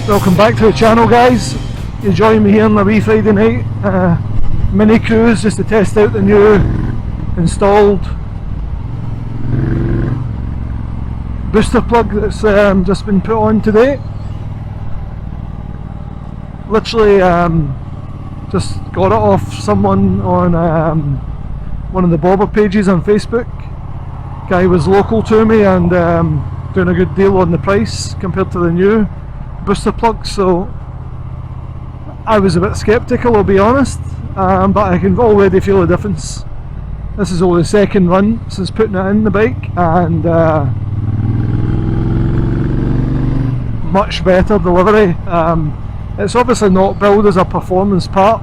Welcome back to the channel, guys. You join me here on a wee Friday night mini cruise just to test out the new installed booster plug that's just been put on today. Literally just got it off someone on one of the bobber pages on Facebook. Guy was local to me and doing a good deal on the price compared to the new booster plug, so I was a bit sceptical, I'll be honest, but I can already feel the difference. This is only the second run since putting it in the bike, and much better delivery. It's obviously not billed as a performance part.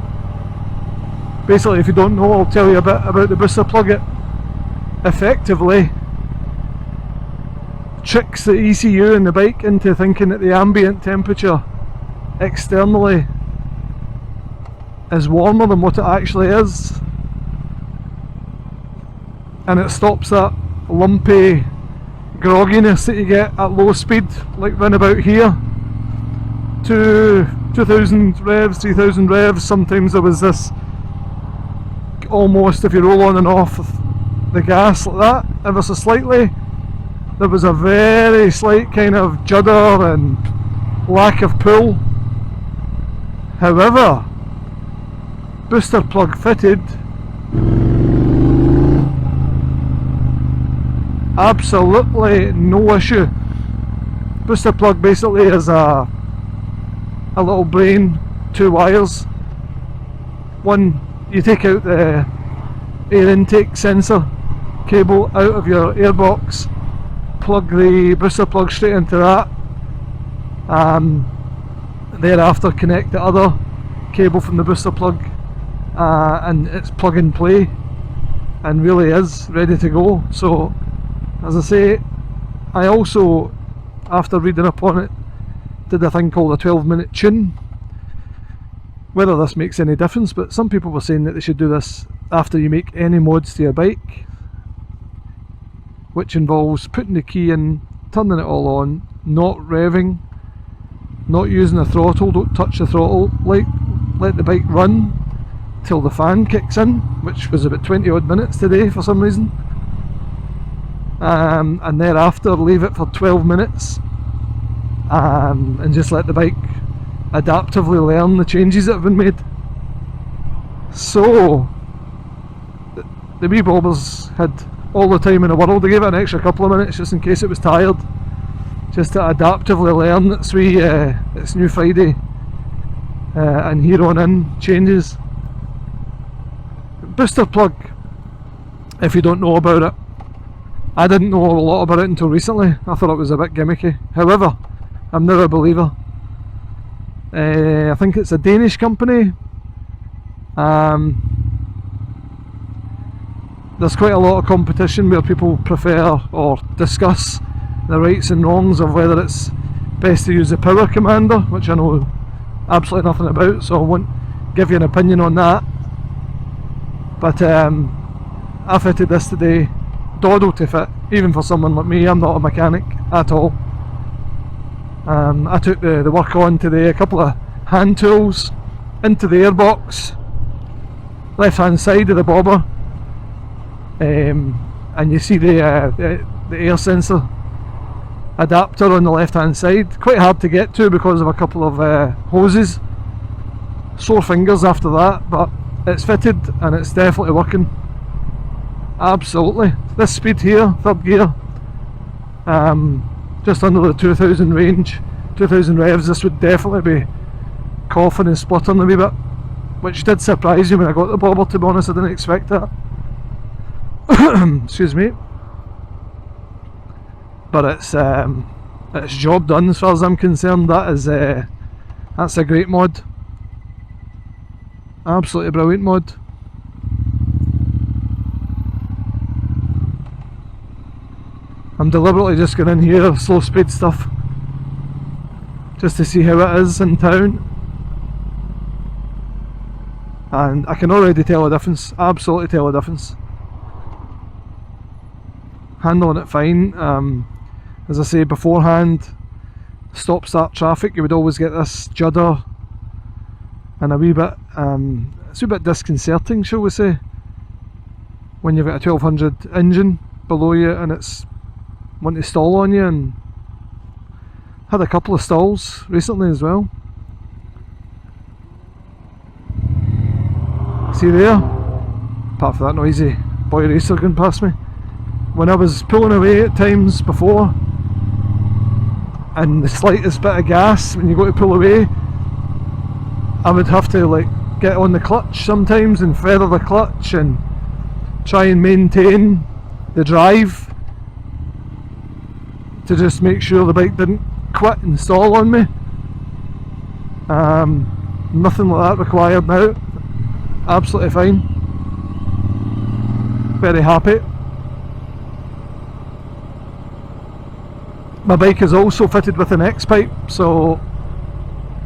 Basically, if you don't know, I'll tell you a bit about the booster plug. It effectively tricks the ECU in the bike into thinking that the ambient temperature externally is warmer than what it actually is, and it stops that lumpy grogginess that you get at low speed, like round about here, 2000 revs, 3000 revs. Sometimes there was this almost, if you roll on and off the gas like that ever so slightly, there was a very slight kind of judder and lack of pull. However, booster plug fitted, absolutely no issue. Booster plug basically is a little brain, two wires. One, you take out the air intake sensor cable out of your airbox, plug the booster plug straight into that, thereafter connect the other cable from the booster plug, and it's plug and play, and really is ready to go. So as I say, I also, after reading up on it, did a thing called a 12-minute tune. Whether this makes any difference, but some people were saying that they should do this after you make any mods to your bike, which involves putting the key in, turning it all on, not revving, not using the throttle, don't touch the throttle, let the bike run till the fan kicks in, which was about 20 odd minutes today for some reason, and thereafter leave it for 12 minutes and just let the bike adaptively learn the changes that have been made. So the wee bobbers had all the time in the world. They gave it an extra couple of minutes just in case it was tired, just to adaptively learn its new Friday and here on in changes. Booster plug, if you don't know about it, I didn't know a lot about it until recently. I thought it was a bit gimmicky. However, I'm now a believer. I think it's a Danish company. There's quite a lot of competition where people prefer or discuss the rights and wrongs of whether it's best to use the power commander, which I know absolutely nothing about, so I won't give you an opinion on that. But I fitted this today, dawdle to fit, even for someone like me. I'm not a mechanic at all. I took the work on today, a couple of hand tools into the airbox, left hand side of the bobber, and you see the air sensor adapter on the left hand side. Quite hard to get to because of a couple of hoses, sore fingers after that, but it's fitted and it's definitely working. Absolutely. This speed here, third gear, just under the 2000 range, 2000 revs, this would definitely be coughing and spluttering a wee bit, which did surprise me when I got the bobber, to be honest. I didn't expect that. Excuse me. But it's job done as far as I'm concerned. That's a great mod, absolutely brilliant mod. I'm deliberately just going in here, slow speed stuff, just to see how it is in town, and I can already tell a difference, absolutely tell a difference. Handling it fine. As I say beforehand, stop start traffic, you would always get this judder and a wee bit it's a wee bit disconcerting, shall we say, when you've got a 1200 engine below you and it's wanting to stall on you. And had a couple of stalls recently as well. See there, apart from that noisy boy racer going past me, when I was pulling away at times before, and the slightest bit of gas when you go to pull away, I would have to like get on the clutch sometimes and feather the clutch and try and maintain the drive to just make sure the bike didn't quit and stall on me. Nothing like that required now. Absolutely fine. Very happy. My bike is also fitted with an X-pipe, so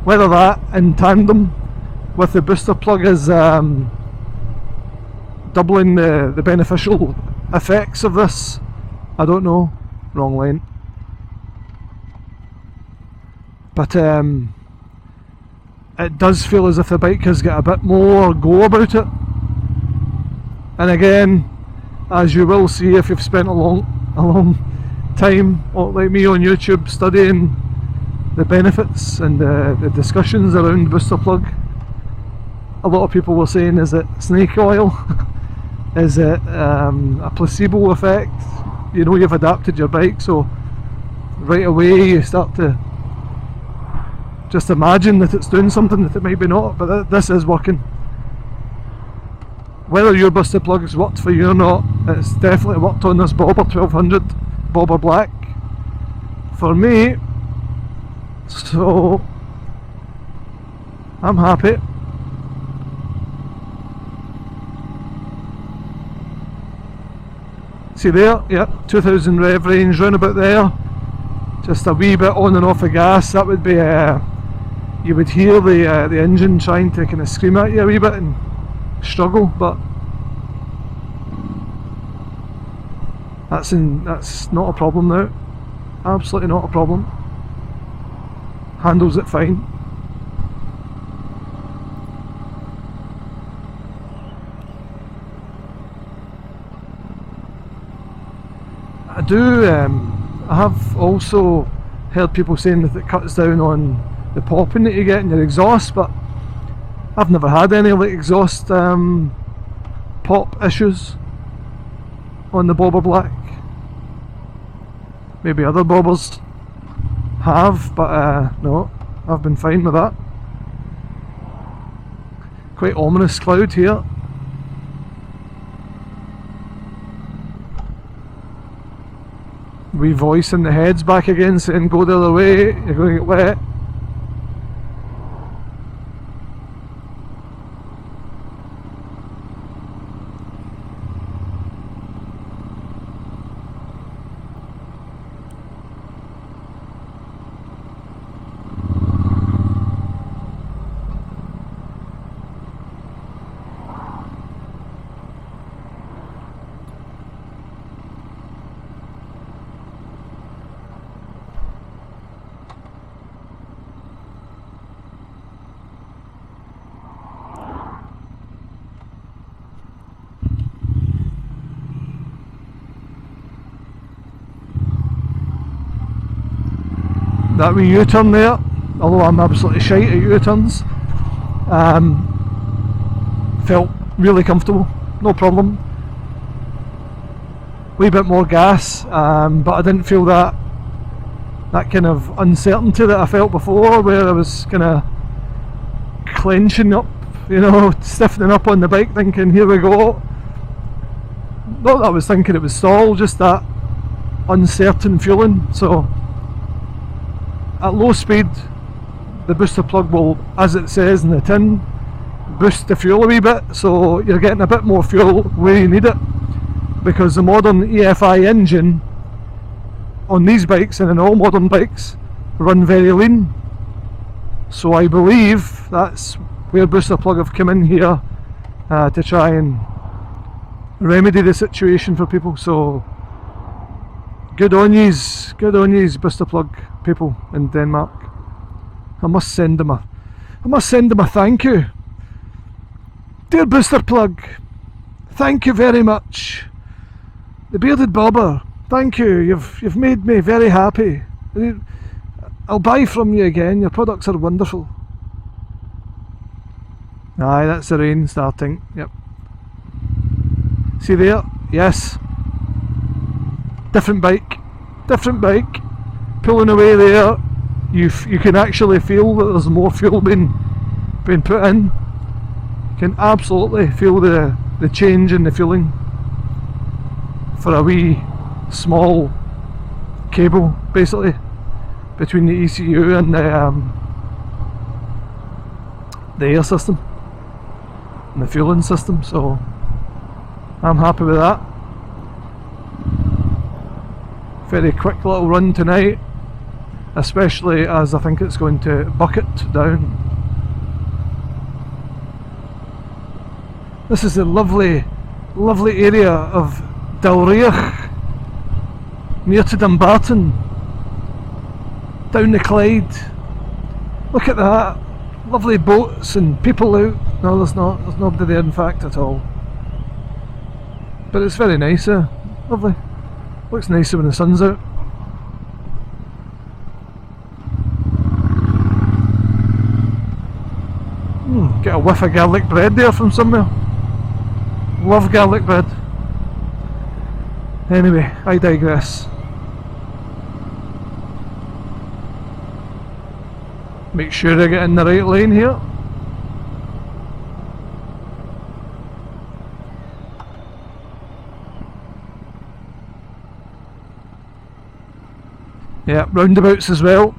whether that in tandem with the booster plug is doubling the beneficial effects of this, I don't know. Wrong lane. But it does feel as if the bike has got a bit more go about it. And again, as you will see if you've spent a long time, like me, on YouTube studying the benefits and the discussions around booster plug, a lot of people were saying, is it snake oil? Is it a placebo effect? You know, you've adapted your bike, so right away you start to just imagine that it's doing something that it might be not, but this is working. Whether your booster plug has worked for you or not, it's definitely worked on this Bobber 1200, Bobber Black, for me, so I'm happy. See there, yeah, 2000 rev range, round about there, just a wee bit on and off of gas. That would be, you would hear the engine trying to kind of scream at you a wee bit and struggle, but that's not a problem now. Absolutely not a problem. Handles it fine. I have also heard people saying that it cuts down on the popping that you get in your exhaust, but I've never had any like exhaust pop issues on the Bobber Black. Maybe other Bobbers have, but no, I've been fine with that. Quite ominous cloud here. Wee voice in the head's back again saying go the other way, you're going to get wet. That wee U-turn there, although I'm absolutely shite at U-turns, felt really comfortable, no problem. Wee bit more gas, but I didn't feel that kind of uncertainty that I felt before, where I was kind of clenching up, you know, stiffening up on the bike, thinking here we go. Not that I was thinking it was stall, just that uncertain feeling. So at low speed, the booster plug will, as it says in the tin, boost the fuel a wee bit, so you're getting a bit more fuel where you need it, because the modern EFI engine on these bikes and in all modern bikes run very lean. So I believe that's where booster plug have come in here to try and remedy the situation for people. So Good on yous, Booster Plug people in Denmark. I must send them a thank you. Dear Booster Plug, thank you very much. The Bearded Bobber, thank you. You've made me very happy. I'll buy from you again. Your products are wonderful. Aye, that's the rain starting. Yep. See there? Yes. Different bike. Pulling away there. You can actually feel that there's more fuel being put in. You can absolutely feel the change in the fueling for a wee small cable, basically, between the ECU and the air system and the fueling system. So I'm happy with that. Very quick little run tonight, especially as I think it's going to bucket down. This is the lovely area of Dalriach, near to Dumbarton, down the Clyde. Look at that, lovely boats and people out. No, there's nobody there in fact at all, but it's very nice there. Lovely. Looks nicer when the sun's out. Get a whiff of garlic bread there from somewhere. Love garlic bread. Anyway, I digress. Make sure I get in the right lane here. Yeah, roundabouts as well.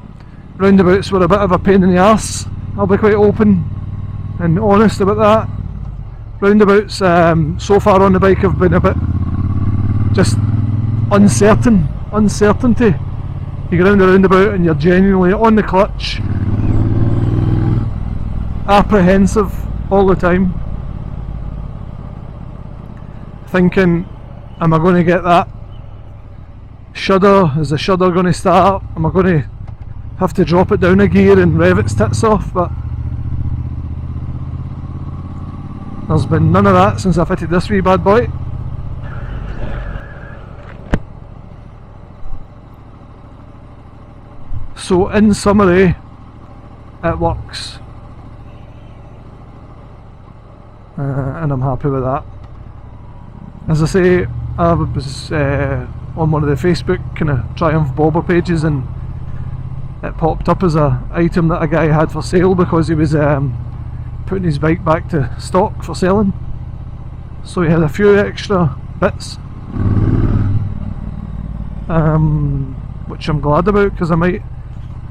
Roundabouts were a bit of a pain in the arse. I'll be quite open and honest about that. Roundabouts so far on the bike have been a bit just uncertainty. You get round the roundabout and you're genuinely on the clutch, apprehensive all the time, thinking, am I going to get that shudder? Is the shudder going to start? Am I going to have to drop it down a gear and rev its tits off? But there's been none of that since I fitted this wee bad boy. So in summary, it works, and I'm happy with that. As I say, I was on one of the Facebook kind of Triumph Bobber pages, and it popped up as a item that a guy had for sale because he was putting his bike back to stock for selling. So he had a few extra bits, which I'm glad about, because I might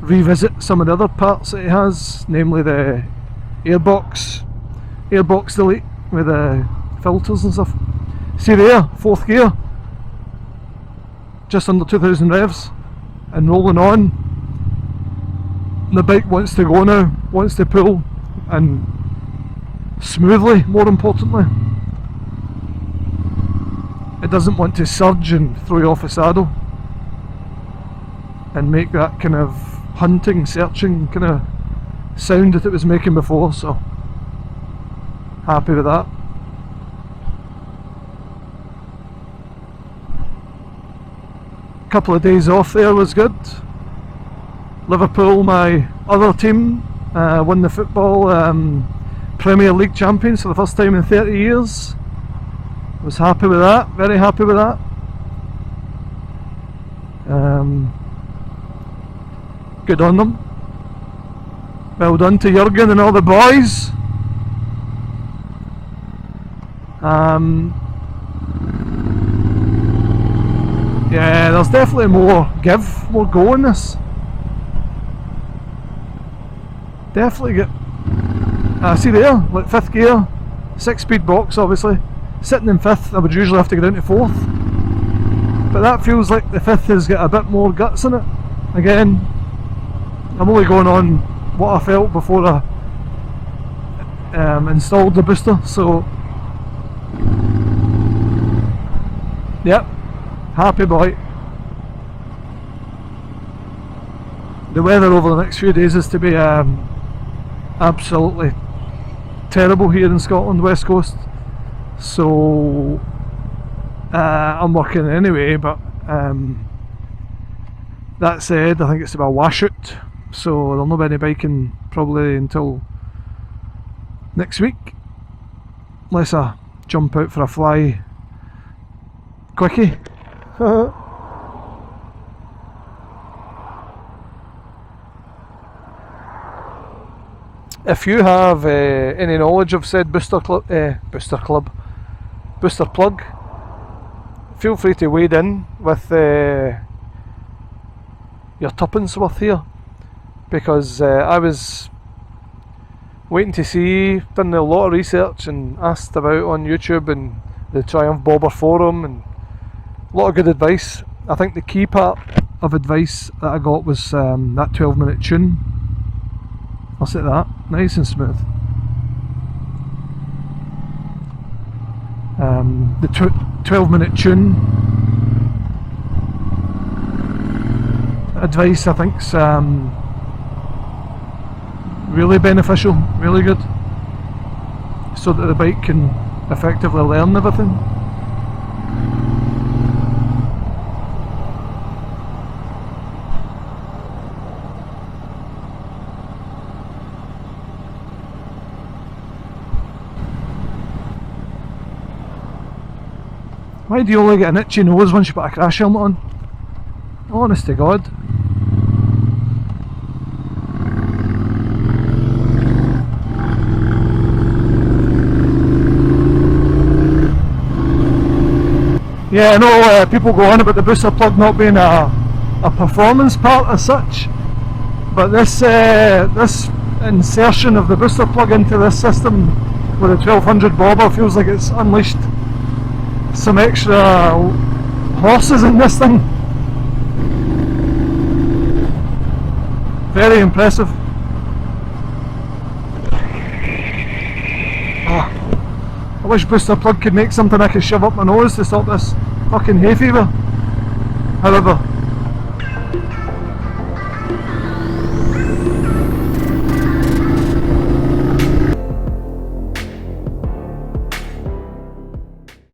revisit some of the other parts that he has, namely the airbox delete with the filters and stuff. See there, 4th gear, just under 2000 revs and rolling on. The bike wants to go now, wants to pull, and smoothly, more importantly. It doesn't want to surge and throw you off a saddle and make that kind of hunting, searching kind of sound that it was making before. So happy with that. Couple of days off there was good. Liverpool, my other team, won the football Premier League champions for the first time in 30 years. Was happy with that, very happy with that. Good on them. Well done to Jurgen and all the boys. Yeah, there's definitely more give, more go in this. Definitely get. See there, like 5th gear, 6-speed box obviously. Sitting in 5th, I would usually have to go down to 4th. But that feels like the 5th has got a bit more guts in it. Again, I'm only going on what I felt before I installed the booster, so yep, happy boy. the weather over the next few days is to be absolutely terrible here in Scotland, West Coast. So I'm working anyway, but that said, I think it's to be a washout, so there'll not be any biking probably until next week, unless I jump out for a fly quickie. If you have any knowledge of said booster plug, feel free to wade in with your tuppence worth here, because I was waiting to see, done a lot of research and asked about on YouTube and the Triumph Bobber forum, and a lot of good advice. I think the key part of advice that I got was that 12-minute tune. I'll say that, nice and smooth. The 12-minute tune advice, I think's really beneficial, really good, so that the bike can effectively learn everything. Why do you only get an itchy nose once you put a crash helmet on? Honest to God. Yeah, I know people go on about the booster plug not being a performance part as such, but this insertion of the booster plug into this system with a 1200 bobber feels like it's unleashed some extra horses in this thing. Very impressive. I wish booster plug could make something I could shove up my nose to stop this fucking hay fever. However,